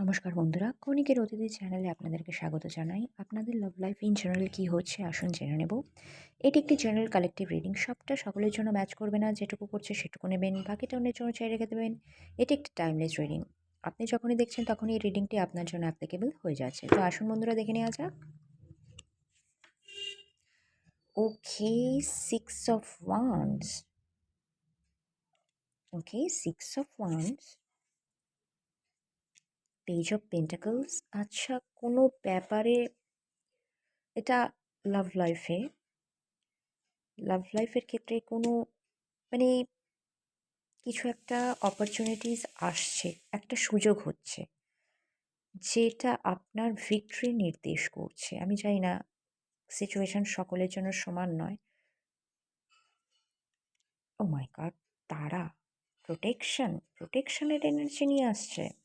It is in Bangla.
নমস্কার বন্ধুরা, কণিকের অতিথি চ্যানেলে আপনাদেরকে স্বাগত জানাই। আপনাদের লাভ লাইফ ইন জেনারেল কী হচ্ছে আসুন জেনে নেব। এটি একটি জেনারেল কালেকটিভ রিডিং। সবটা সকলের জন্য ম্যাচ করবে না, যেটুকু করছে সেটুকু নেবেন, বাকিটা অন্যের জন্য চাই রেখে দেবেন। এটি একটি টাইমলেস রিডিং। আপনি যখনই দেখছেন তখনই এই রিডিংটি আপনার জন্য অ্যাপ্লিকেবল হয়ে যাচ্ছে। তো আসুন বন্ধুরা, দেখে নেওয়া যাক। ওকে, 6 of Wands। Okay, 6 of Wands, page of pentacles. আচ্ছা, কোনো ব্যাপারে এটা লাভ লাইফের ক্ষেত্রে কোনো মানে কিছু একটা অপরচুনিটিস আসছে, একটা সুযোগ হচ্ছে, যেটা আপনার ভিক্টরি নির্দেশ করছে। আমি জানি না, সিচুয়েশন সকলের জন্য সমান নয়। ও মাই গড, তারা প্রোটেকশনের এনার্জি নিয়ে আসছে।